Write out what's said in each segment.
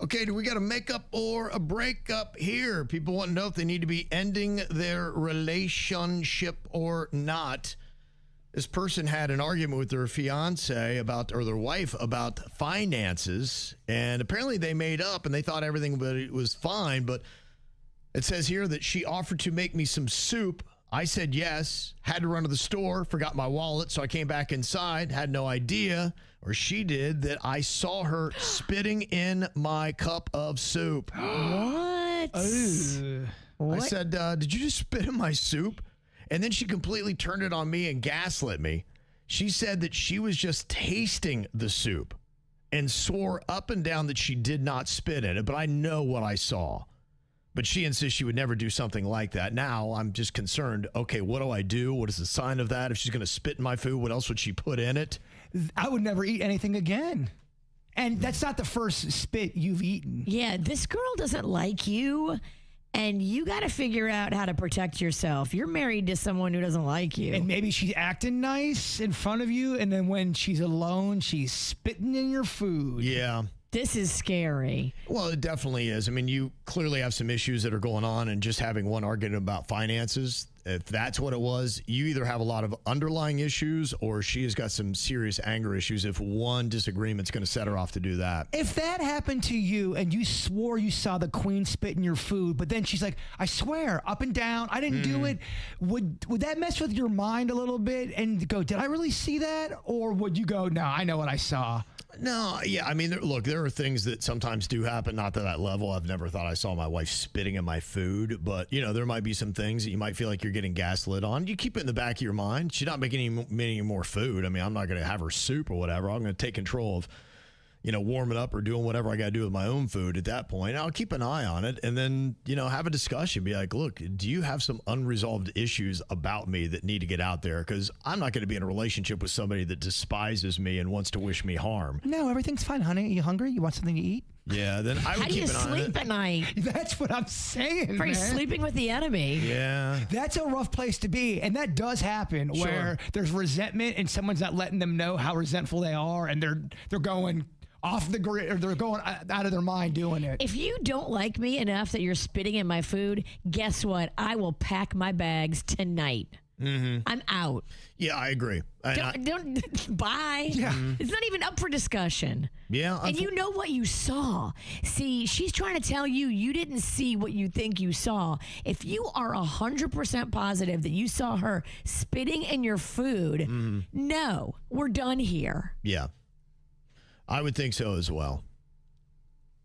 Okay, do we got a makeup or a breakup here? People want to know if they need to be ending their relationship or not. This person had an argument with their fiance about, or their wife about finances, and apparently they made up and they thought everything was fine, but it says here that she offered to make me some soup. I said yes, had to run to the store, forgot my wallet, so I came back inside, had no idea, or she did, that I saw her spitting in my cup of soup. What? I said, did you just spit in my soup? And then she completely turned it on me and gaslit me. She said that she was just tasting the soup and swore up and down that she did not spit in it, but I know what I saw. But she insists she would never do something like that. Now I'm just concerned, okay, what do I do? What is the sign of that? If she's going to spit in my food, what else would she put in it? I would never eat anything again. And that's not the first spit you've eaten. Yeah, this girl doesn't like you. And you got to figure out how to protect yourself. You're married to someone who doesn't like you. And maybe she's acting nice in front of you, and then when she's alone, she's spitting in your food. Yeah. This is scary. Well, it definitely is. I mean, you clearly have some issues that are going on, and just having one argument about finances, if that's what it was, you either have a lot of underlying issues or she has got some serious anger issues if one disagreement's going to set her off to do that. If that happened to you and you swore you saw the queen spit in your food, but then she's like, I swear, up and down, I didn't do it, would that mess with your mind a little bit and go, did I really see that? Or would you go, no, I know what I saw? No, yeah, I mean, look, there are things that sometimes do happen, not to that level. I've never thought I saw my wife spitting in my food, but, you know, there might be some things that you might feel like you're getting gaslit on. You keep it in the back of your mind. She's not making any more food. I mean, I'm not going to have her soup or whatever. I'm going to take control of, you know, warming up or doing whatever I got to do with my own food at that point. I'll keep an eye on it and then, you know, have a discussion. Be like, look, do you have some unresolved issues about me that need to get out there? Because I'm not going to be in a relationship with somebody that despises me and wants to wish me harm. No, everything's fine, honey. Are you hungry? You want something to eat? Yeah, then I would How do you keep an eye on sleep it. at night? That's what I'm saying, Are you man. sleeping with the enemy? Yeah. That's a rough place to be. And that does happen where there's resentment and someone's not letting them know how resentful they are and they're going off the grid, or they're going out of their mind doing it. If you don't like me enough that you're spitting in my food, guess what? I will pack my bags tonight. Mm-hmm. I'm out. Yeah, I agree. Don't bye. Yeah. It's not even up for discussion. Yeah. And you know what you saw. See, she's trying to tell you you didn't see what you think you saw. If you are 100% positive that you saw her spitting in your food, no, we're done here. Yeah. I would think so as well.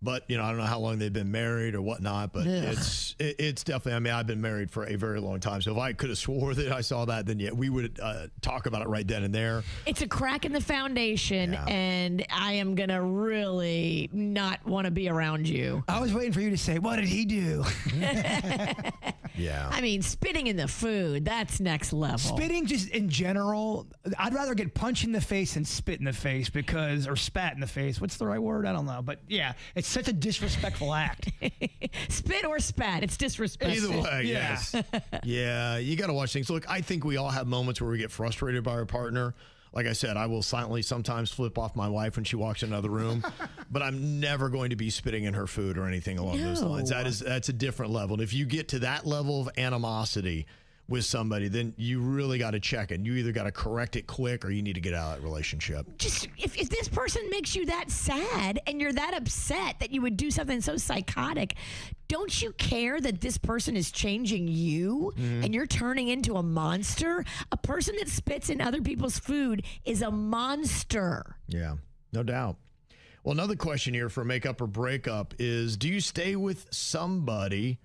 But, you know, I don't know how long they've been married or whatnot, but it's definitely, I mean, I've been married for a very long time. So if I could have swore that I saw that, then yeah, we would talk about it right then and there. It's a crack in the foundation, and I am going to really not want to be around you. I was waiting for you to say, what did he do? Yeah. I mean, spitting in the food, that's next level. Spitting just in general, I'd rather get punched in the face than spit in the face or spat in the face. What's the right word? I don't know. But yeah, it's such a disrespectful act. Spit or spat, it's disrespectful. Either way, yes. Yeah, you got to watch things. Look, I think we all have moments where we get frustrated by our partner. Like I said, I will silently sometimes flip off my wife when she walks in another room, but I'm never going to be spitting in her food or anything along those lines. That's a different level. And if you get to that level of animosity with somebody, then you really got to check it. You either got to correct it quick or you need to get out of that relationship. Just if this person makes you that sad and you're that upset that you would do something so psychotic, don't you care that this person is changing you and you're turning into a monster? A person that spits in other people's food is a monster. Yeah, no doubt. Well, another question here for makeup or breakup is, do you stay with somebody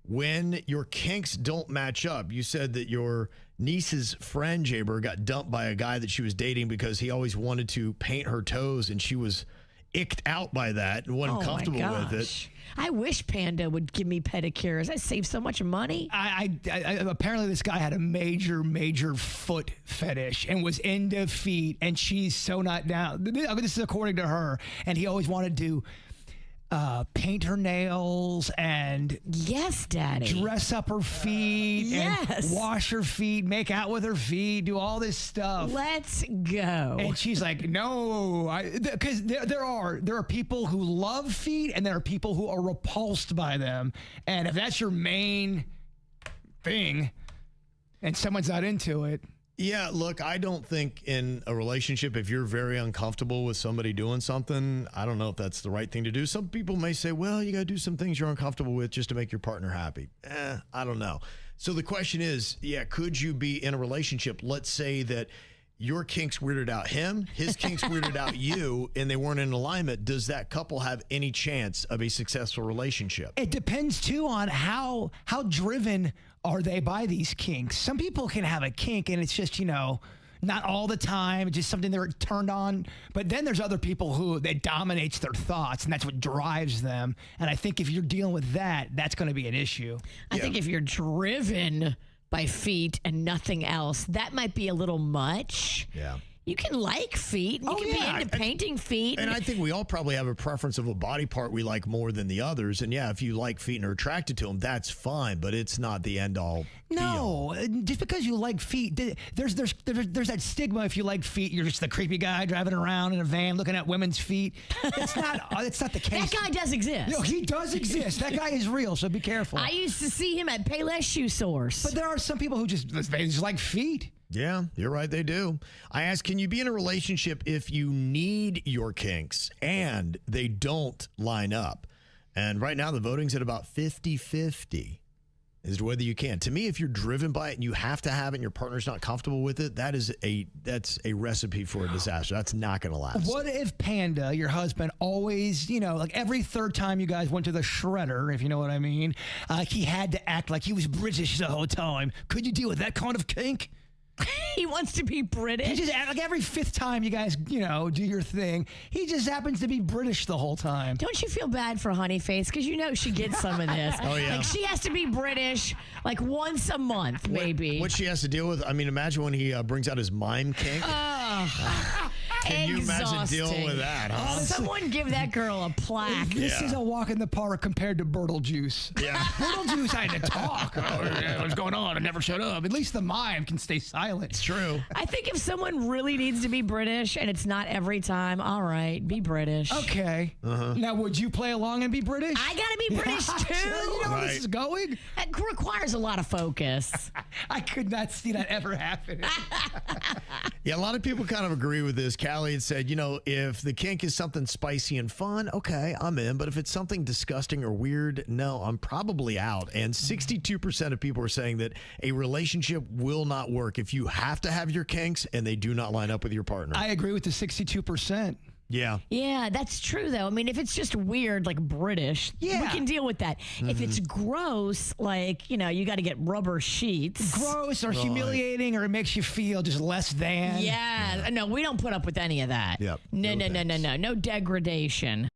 when your kinks don't match up? You said that your niece's friend, Jaber, got dumped by a guy that she was dating because he always wanted to paint her toes, and she was icked out by that and wasn't comfortable with it. I wish Panda would give me pedicures. I save so much money. I apparently this guy had a major foot fetish and was into feet, and she's so not down. This is according to her, and he always wanted to paint her nails and Yes, Daddy. dress up her feet Yes. and wash her feet, make out with her feet, do all this stuff. Let's go. And she's like, no, because there are people who love feet and there are people who are repulsed by them. And if that's your main thing and someone's not into it. Yeah, look, I don't think in a relationship, if you're very uncomfortable with somebody doing something, I don't know if that's the right thing to do. Some people may say, well, you got to do some things you're uncomfortable with just to make your partner happy. I don't know. So the question is, could you be in a relationship? Let's say that your kinks weirded out him, his kinks weirded out you, and they weren't in alignment. Does that couple have any chance of a successful relationship? It depends, too, on how driven are they by these kinks. Some people can have a kink and it's just, not all the time, just something they're turned on. But then there's other people who that dominates their thoughts and that's what drives them. And I think if you're dealing with that, that's going to be an issue. I think if you're driven by feet and nothing else, that might be a little much. Yeah. You can like feet. And you can be into painting feet. And I think we all probably have a preference of a body part we like more than the others. And if you like feet and are attracted to them, that's fine. But it's not the end all. No, just because you like feet, there's that stigma. If you like feet, you're just the creepy guy driving around in a van looking at women's feet. That's not the case. That guy does exist. No, he does exist. That guy is real, so be careful. I used to see him at Payless Shoe Source. But there are some people who just like feet. Yeah, you're right. They do. I asked, can you be in a relationship if you need your kinks and they don't line up? And right now the voting's at about 50-50 as to whether you can. To me, if you're driven by it and you have to have it and your partner's not comfortable with it, that's a recipe for a disaster. That's not going to last. What if Panda, your husband, always, like every third time you guys went to the shredder, if you know what I mean, he had to act like he was British the whole time? Could you deal with that kind of kink? He wants to be British. He just like every fifth time you guys, do your thing. He just happens to be British the whole time. Don't you feel bad for Honeyface? Because she gets some of this. Oh, yeah. Like she has to be British like once a month, maybe. What she has to deal with, I mean, imagine when he brings out his mime kink. Can you imagine dealing with that, huh? Someone give that girl a plaque. This is a walk in the park compared to Beetlejuice. Yeah. Beetlejuice had to talk. What's going on? I never shut up. At least the mime can stay silent. It's true. I think if someone really needs to be British and it's not every time, all right, be British. Okay. Now, would you play along and be British? I got to be British too. You know where this is going? That requires a lot of focus. I could not see that ever happening. Yeah, a lot of people kind of agree with this. Callie had said, if the kink is something spicy and fun, okay, I'm in. But if it's something disgusting or weird, no, I'm probably out. And 62% of people are saying that a relationship will not work if you have to have your kinks and they do not line up with your partner. I agree with the 62%. Yeah. Yeah, that's true, though. I mean, if it's just weird, like British, we can deal with that. If it's gross, like, you got to get rubber sheets. Gross or humiliating or it makes you feel just less than. Yeah. No, we don't put up with any of that. Yep. No degradation.